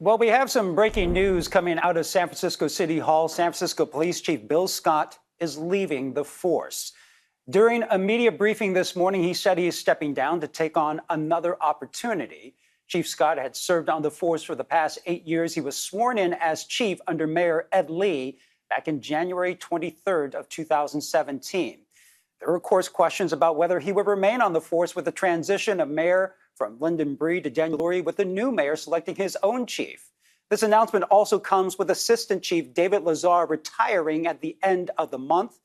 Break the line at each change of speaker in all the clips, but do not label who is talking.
Well, we have some breaking news coming out of San Francisco City Hall. San Francisco Police Chief Bill Scott is leaving the force. During a media briefing this morning, he said he is stepping down to take on another opportunity. Chief Scott had served on the force for the past 8 years. He was sworn in as chief under Mayor Ed Lee back in January 23rd of 2017. There were, of course, questions about whether he would remain on the force with the transition of mayor from Lyndon Breed to Daniel Lurie, with the new mayor selecting his own chief. This announcement also comes with Assistant Chief David Lazar retiring at the end of the month.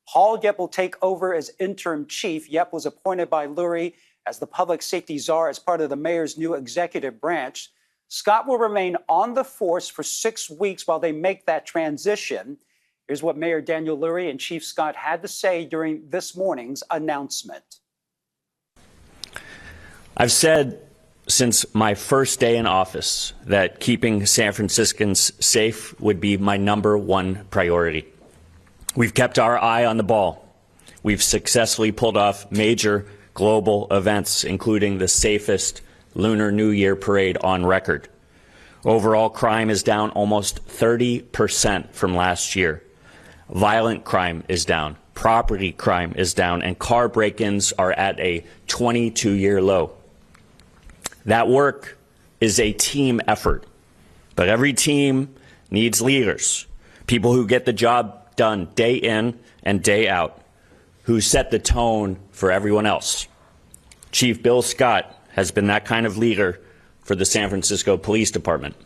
Paul Yep will take over as interim chief. Yep was appointed by Lurie as the public safety czar as part of the mayor's new executive branch. Scott will remain on the force for 6 weeks while they make that transition. Here's what Mayor Daniel Lurie and Chief Scott had to say during this morning's announcement.
I've said since my first day in office that keeping San Franciscans safe would be my #1 priority. We've kept our eye on the ball. We've successfully pulled off major global events, including the safest Lunar New Year parade on record. Overall crime is down almost 30% from last year. Violent crime is down, property crime is down, and car break-ins are at a 22-year low. That work is a team effort, but every team needs leaders, people who get the job done day in and day out, who set the tone for everyone else. Chief Bill Scott has been that kind of leader for the San Francisco Police Department.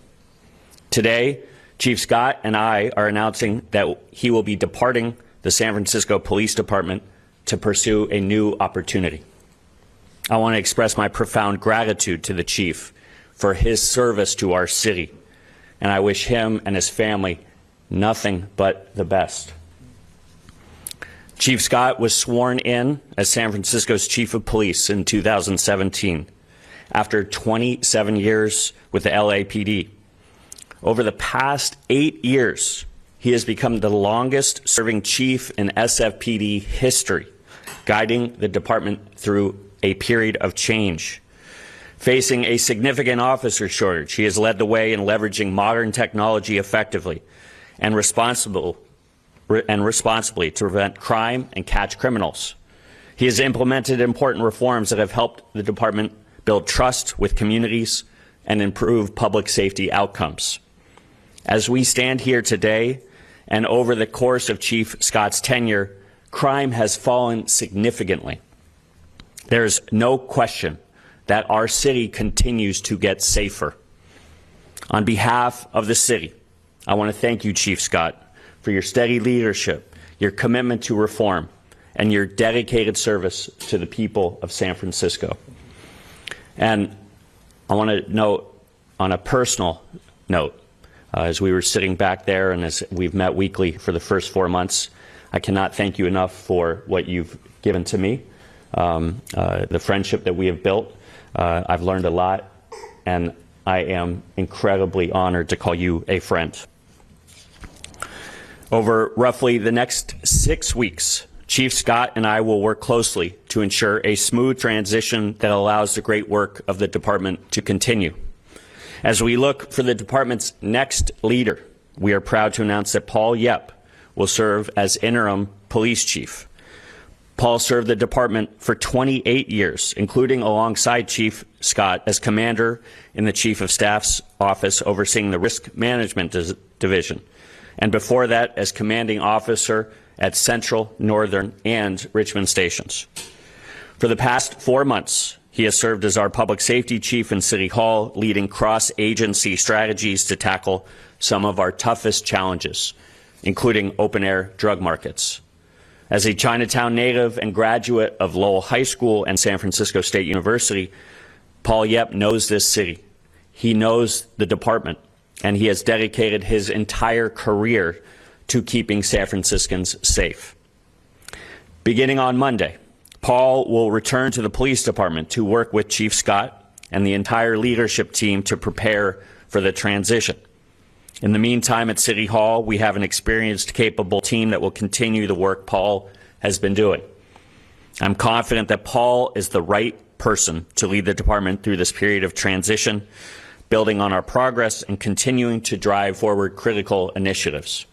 Today, Chief Scott and I are announcing that he will be departing the San Francisco Police Department to pursue a new opportunity. I want to express my profound gratitude to the chief for his service to our city, and I wish him and his family nothing but the best. Chief Scott was sworn in as San Francisco's chief of police in 2017, after 27 years with the LAPD. Over the past 8 years, he has become the longest-serving chief in SFPD history, guiding the department through a period of change. Facing a significant officer shortage, he has led the way in leveraging modern technology effectively and responsibly to prevent crime and catch criminals. He has implemented important reforms that have helped the department build trust with communities and improve public safety outcomes. As we stand here today, and over the course of Chief Scott's tenure, crime has fallen significantly. There's no question that our city continues to get safer. On behalf of the city, I want to thank you, Chief Scott, for your steady leadership, your commitment to reform, and your dedicated service to the people of San Francisco. And I want to note, on a personal note, as we were sitting back there and as we've met weekly for the first 4 months, I cannot thank you enough for what you've given to me, the friendship that we have built. I've learned a lot, and I am incredibly honored to call you a friend. Over roughly the next 6 weeks, Chief Scott and I will work closely to ensure a smooth transition that allows the great work of the department to continue. As we look for the department's next leader, we are proud to announce that Paul Yep will serve as interim police chief. Paul served the department for 28 years, including alongside Chief Scott as commander in the Chief of Staff's office overseeing the Risk Management Division, and before that as commanding officer at Central, Northern, and Richmond stations. For the past 4 months, he has served as our public safety chief in City Hall, leading cross-agency strategies to tackle some of our toughest challenges, including open-air drug markets. As a Chinatown native and graduate of Lowell High School and San Francisco State University, Paul Yep knows this city. He knows the department, and he has dedicated his entire career to keeping San Franciscans safe. Beginning on Monday, Paul will return to the police department to work with Chief Scott and the entire leadership team to prepare for the transition. In the meantime, at City Hall, we have an experienced, capable team that will continue the work Paul has been doing. I'm confident that Paul is the right person to lead the department through this period of transition. building on our progress and continuing to drive forward critical initiatives.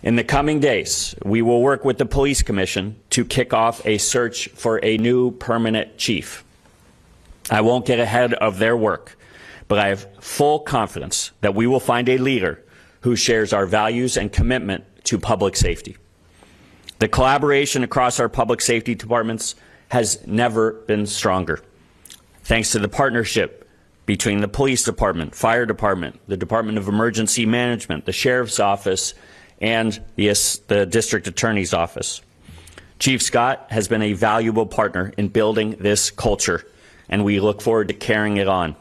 In the coming days, we will work with the Police Commission to kick off a search for a new permanent chief. I won't get ahead of their work, but I have full confidence that we will find a leader who shares our values and commitment to public safety. The collaboration across our public safety departments has never been stronger. Thanks to the partnership between the police department, fire department, the Department of Emergency Management, the sheriff's office, and the district attorney's office. Chief Scott has been a valuable partner in building this culture, and we look forward to carrying it on.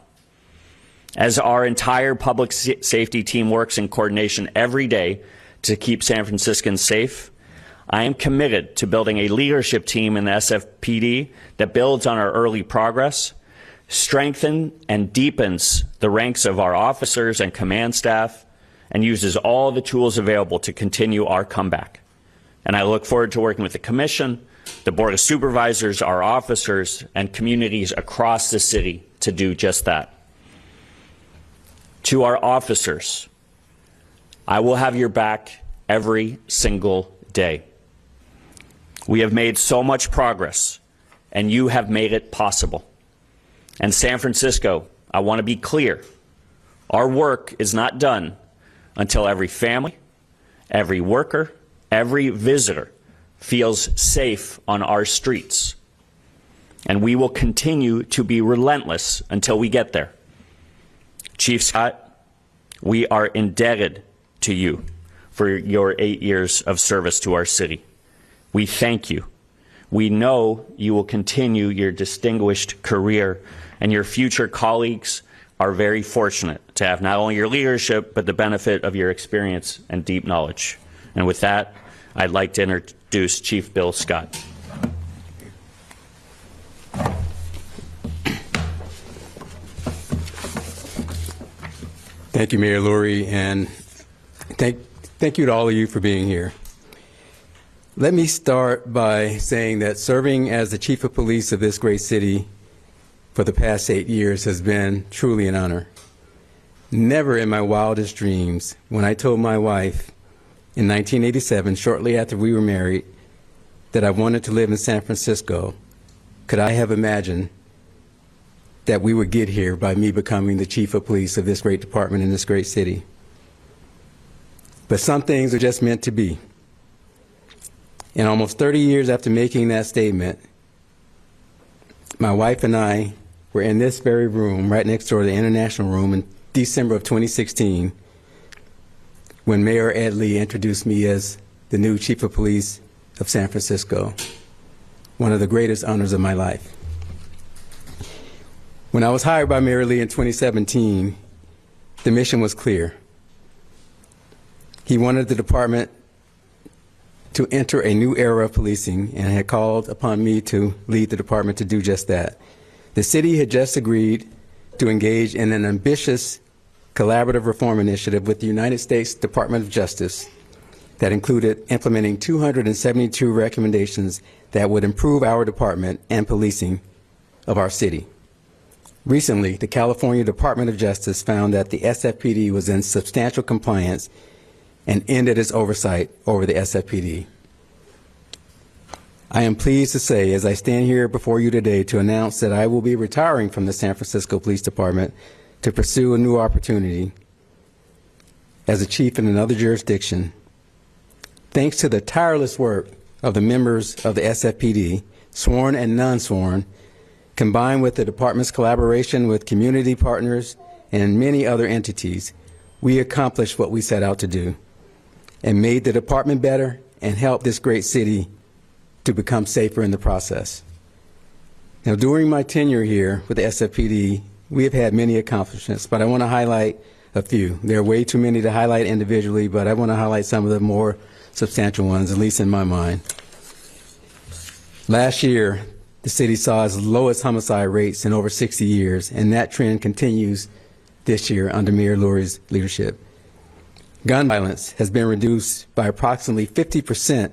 As our entire public safety team works in coordination every day to keep San Franciscans safe, I am committed to building a leadership team in the SFPD that builds on our early progress, strengthens and deepens the ranks of our officers and command staff, and uses all the tools available to continue our comeback. And I look forward to working with the Commission, the Board of Supervisors, our officers, and communities across the city to do just that. To our officers, I will have your back every single day. We have made so much progress, and you have made it possible. And San Francisco, I want to be clear, our work is not done until every family, every worker, every visitor feels safe on our streets. And we will continue to be relentless until we get there. Chief Scott, we are indebted to you for your 8 years of service to our city. We thank you. We know you will continue your distinguished career, and your future colleagues are very fortunate to have not only your leadership, but the benefit of your experience and deep knowledge. And with that, I'd like to introduce Chief Bill Scott.
Thank you, Mayor Lurie, and thank you to all of you for being here. Let me start by saying that serving as the Chief of Police of this great city for the past 8 years has been truly an honor. Never in my wildest dreams, when I told my wife in 1987, shortly after we were married, that I wanted to live in San Francisco, could I have imagined that we would get here by me becoming the Chief of Police of this great department in this great city. But some things are just meant to be. And almost 30 years after making that statement, my wife and I were in this very room, right next door to the International Room, in December of 2016, when Mayor Ed Lee introduced me as the new Chief of Police of San Francisco, one of the greatest honors of my life. When I was hired by Mayor Lee in 2017, the mission was clear. He wanted the department to enter a new era of policing and had called upon me to lead the department to do just that. The city had just agreed to engage in an ambitious collaborative reform initiative with the United States Department of Justice that included implementing 272 recommendations that would improve our department and policing of our city. Recently, the California Department of Justice found that the SFPD was in substantial compliance and ended its oversight over the SFPD. I am pleased to say, as I stand here before you today, to announce that I will be retiring from the San Francisco Police Department to pursue a new opportunity as a chief in another jurisdiction. Thanks to the tireless work of the members of the SFPD, sworn and non-sworn, combined with the department's collaboration with community partners and many other entities, we accomplished what we set out to do and made the department better and helped this great city to become safer in the process. Now, during my tenure here with the SFPD, we have had many accomplishments, but I want to highlight a few. There are way too many to highlight individually, but I want to highlight some of the more substantial ones, at least in my mind. Last year, the city saw its lowest homicide rates in over 60 years, and that trend continues this year under Mayor Lurie's leadership. Gun violence has been reduced by approximately 50%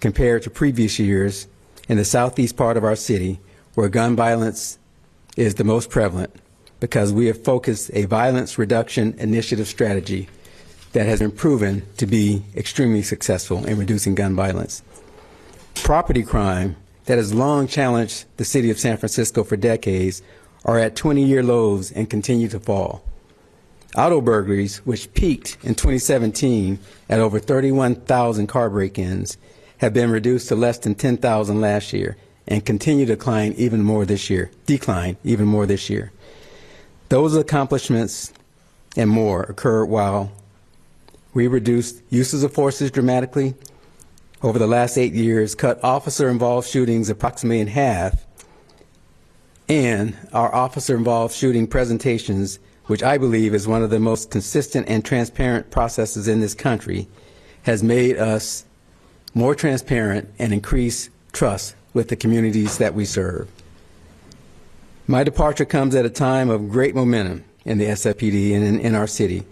compared to previous years in the southeast part of our city, where gun violence is the most prevalent. because we have focused a violence reduction initiative strategy that has been proven to be extremely successful in reducing gun violence. Property crime that has long challenged the city of San Francisco for decades are at 20-year lows and continue to fall. Auto burglaries, which peaked in 2017 at over 31,000 car break-ins, have been reduced to less than 10,000 last year and continue to decline even more this year. Those accomplishments and more occurred while we reduced uses of forces dramatically over the last 8 years, cut officer-involved shootings approximately in half, and our officer-involved shooting presentations, which I believe is one of the most consistent and transparent processes in this country, has made us more transparent and increased trust with the communities that we serve. My departure comes at a time of great momentum in the SFPD and in our city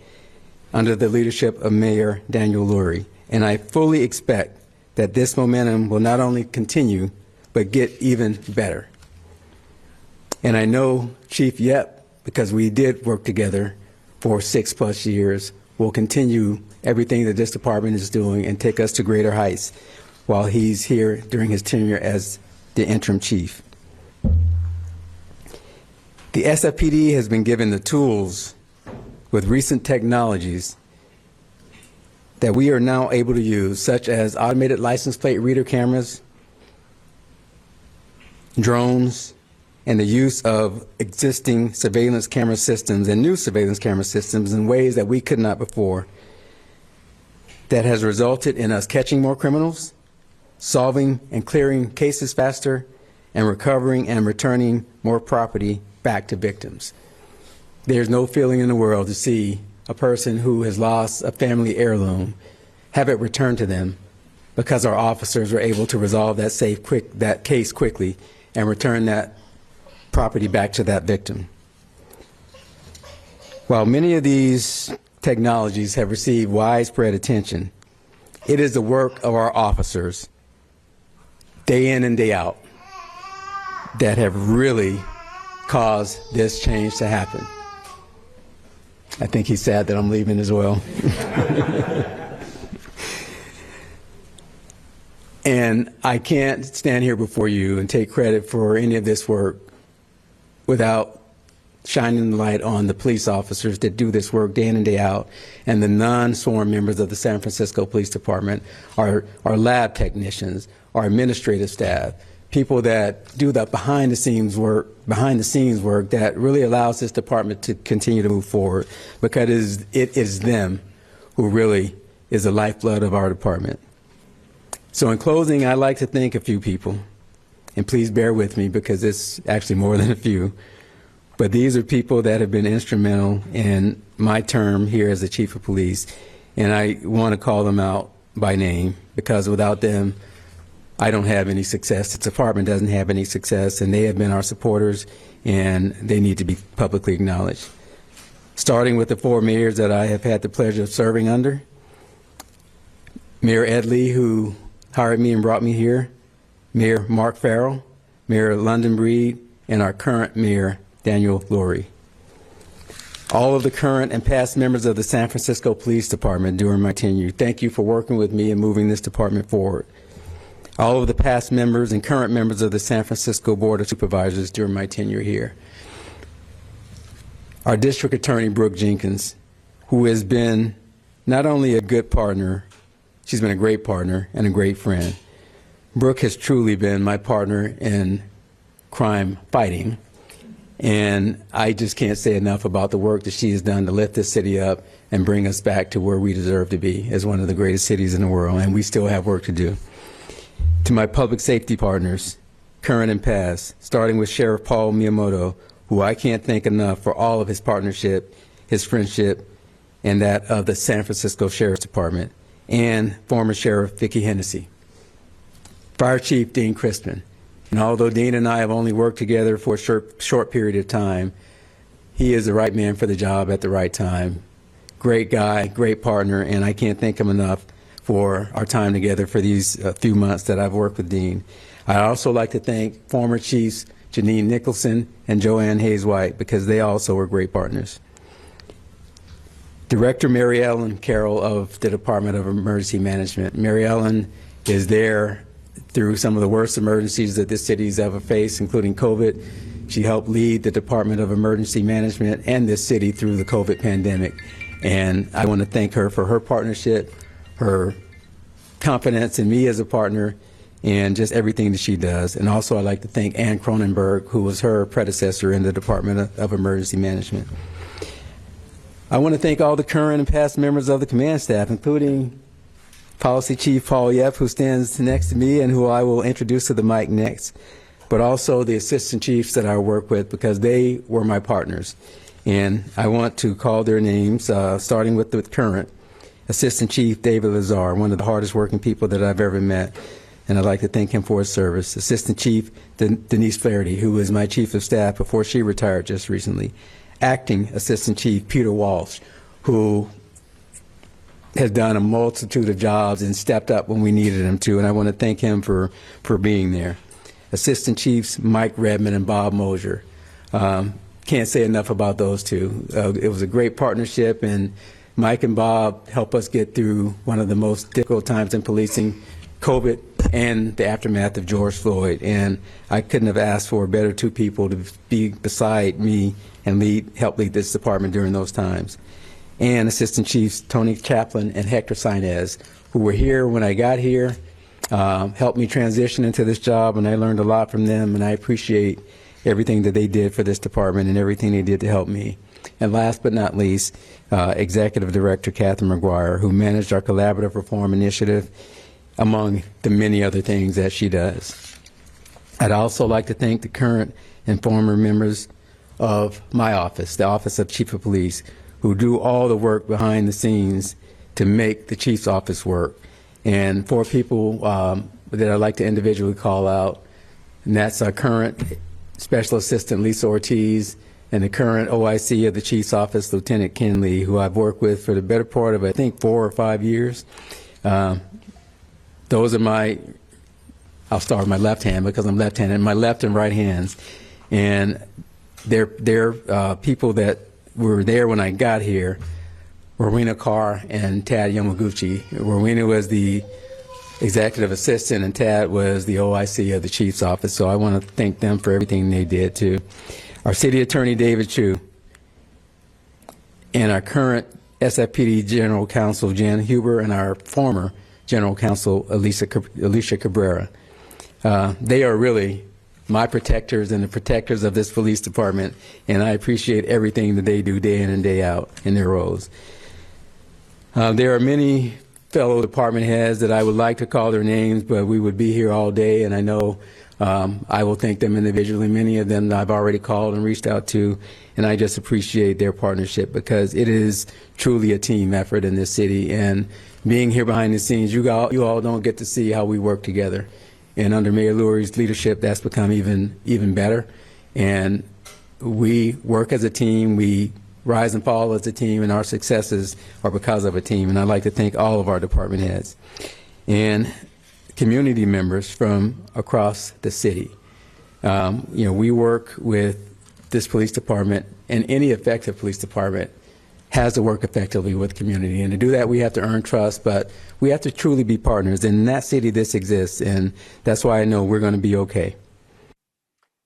under the leadership of Mayor Daniel Lurie, and I fully expect that this momentum will not only continue, but get even better. And I know Chief Yep, because we did work together for 6+ years, will continue everything that this department is doing and take us to greater heights while he's here during his tenure as the interim chief. The SFPD has been given the tools with recent technologies that we are now able to use, such as automated license plate reader cameras, drones, and the use of existing surveillance camera systems and new surveillance camera systems in ways that we could not before, that has resulted in us catching more criminals, solving and clearing cases faster, and recovering and returning more property back to victims. There's no feeling in the world to see a person who has lost a family heirloom have it returned to them because our officers were able to resolve that case quickly and return that property back to that victim. While many of these technologies have received widespread attention, it is the work of our officers, day in and day out, that have really caused this change to happen. I think he's sad that I'm leaving as well. And I can't stand here before you and take credit for any of this work without shining the light on the police officers that do this work day in and day out, and the non-sworn members of the San Francisco Police Department, our lab technicians, our administrative staff, people that do the behind the scenes work that really allows this department to continue to move forward, because it is them who really is the lifeblood of our department. So in closing, I'd like to thank a few people, and please bear with me because it's actually more than a few, but these are people that have been instrumental in my term here as the chief of police, and I want to call them out by name because without them, I don't have any success. The department doesn't have any success, and they have been our supporters, and they need to be publicly acknowledged. Starting with the 4 mayors that I have had the pleasure of serving under. Mayor Ed Lee, who hired me and brought me here. Mayor Mark Farrell, Mayor London Breed, and our current mayor, Daniel Lurie. All of the current and past members of the San Francisco Police Department during my tenure, thank you for working with me and moving this department forward. All of the past members and current members of the San Francisco Board of Supervisors during my tenure here. Our District Attorney, Brooke Jenkins, who has been not only a good partner, she's been a great partner and a great friend. Brooke has truly been my partner in crime fighting, and I just can't say enough about the work that she has done to lift this city up and bring us back to where we deserve to be as one of the greatest cities in the world, and we still have work to do. To my public safety partners, current and past, starting with Sheriff Paul Miyamoto, who I can't thank enough for all of his partnership, his friendship, and that of the San Francisco Sheriff's Department, and former Sheriff Vicki Hennessy. Fire Chief Dean Crispin, and although Dean and I have only worked together for a short period of time, he is the right man for the job at the right time. Great guy, great partner, and I can't thank him enough for our time together for these few months that I've worked with Dean. I'd also like to thank former Chiefs Janine Nicholson, and Joanne Hayes-White, because they also were great partners. Director Mary Ellen Carroll of the Department of Emergency Management. Mary Ellen is there through some of the worst emergencies that this city's ever faced, including COVID. She helped lead the Department of Emergency Management and this city through the COVID pandemic. And I want to thank her for her partnership, her confidence in me as a partner, and just everything that she does. And also I'd like to thank Ann Cronenberg, who was her predecessor in the Department of Emergency Management. I want to thank all the current and past members of the command staff, including Policy Chief Paul Yep, who stands next to me and who I will introduce to the mic next, but also the assistant chiefs that I work with, because they were my partners. And I want to call their names, starting with the current Assistant Chief David Lazar, one of the hardest working people that I've ever met, and I'd like to thank him for his service. Assistant Chief Denise Flaherty, who was my Chief of Staff before she retired just recently. Acting Assistant Chief Peter Walsh, who has done a multitude of jobs and stepped up when we needed him to, and I want to thank him for being there. Assistant Chiefs Mike Redmond and Bob Mosier. Can't say enough about those two. It was a great partnership, and Mike and Bob helped us get through one of the most difficult times in policing, COVID and the aftermath of George Floyd. And I couldn't have asked for better two people to be beside me and help lead this department during those times. And Assistant Chiefs Tony Chaplin and Hector Sainez, who were here when I got here, helped me transition into this job, and I learned a lot from them, and I appreciate everything that they did for this department and everything they did to help me. And last but not least, Executive Director Catherine McGuire, who managed our collaborative reform initiative, among the many other things that she does. I'd also like to thank the current and former members of my office, the Office of Chief of Police, who do all the work behind the scenes to make the Chief's office work. And four people that I'd like to individually call out, and that's our current Special Assistant Lisa Ortiz, and the current OIC of the Chief's Office, Lieutenant Ken Lee, who I've worked with for the better part of, I think, 4 or 5 years. Those are I'll start with my left hand because I'm left-handed, my left and right hands. And they're people that were there when I got here, Rowena Carr and Tad Yamaguchi. Rowena was the executive assistant, and Tad was the OIC of the Chief's Office, so I want to thank them for everything they did too. Our City Attorney David Chu, and our current SFPD General Counsel Jan Huber, and our former General Counsel Alicia Cabrera. They are really my protectors and the protectors of this police department, and I appreciate everything that they do day in and day out in their roles. There are many fellow department heads that I would like to call their names, but we would be here all day, and I know I will thank them individually. Many of them I've already called and reached out to, and I just appreciate their partnership because it is truly a team effort in this city. And being here behind the scenes, you all don't get to see how we work together. And under Mayor Lurie's leadership, that's become even better. And we work as a team. We rise and fall as a team, and our successes are because of a team. And I'd like to thank all of our department heads and community members from across the city. We work with this police department, and any effective police department has to work effectively with community. And to do that, we have to earn trust, but we have to truly be partners. And in that city, this exists, and that's why I know we're going to be okay.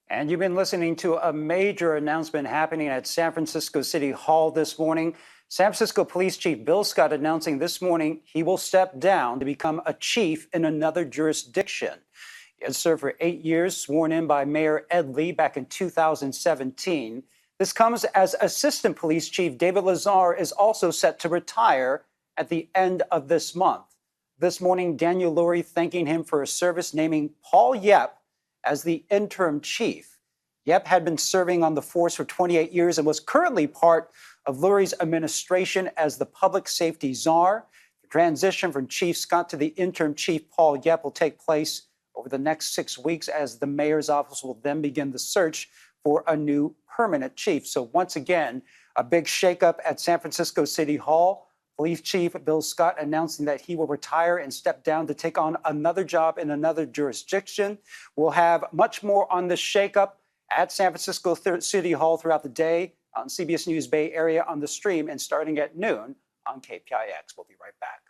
And you've been listening to a major announcement happening at San Francisco City Hall this morning. San Francisco Police Chief Bill Scott announcing this morning he will step down to become a chief in another jurisdiction. He had served for 8 years, sworn in by Mayor Ed Lee back in 2017. This comes as Assistant Police Chief David Lazar is also set to retire at the end of this month. This morning, Daniel Lurie thanking him for his service, naming Paul Yep as the interim chief. Yep had been serving on the force for 28 years and was currently part of Lurie's administration as the public safety czar. The transition from Chief Scott to the interim chief, Paul Yep, will take place over the next 6 weeks as the mayor's office will then begin the search for a new permanent chief. So once again, a big shakeup at San Francisco City Hall. Police Chief Bill Scott announcing that he will retire and step down to take on another job in another jurisdiction. We'll have much more on this shakeup at San Francisco City Hall throughout the day, on CBS News Bay Area on the stream, and starting at noon on KPIX. We'll be right back.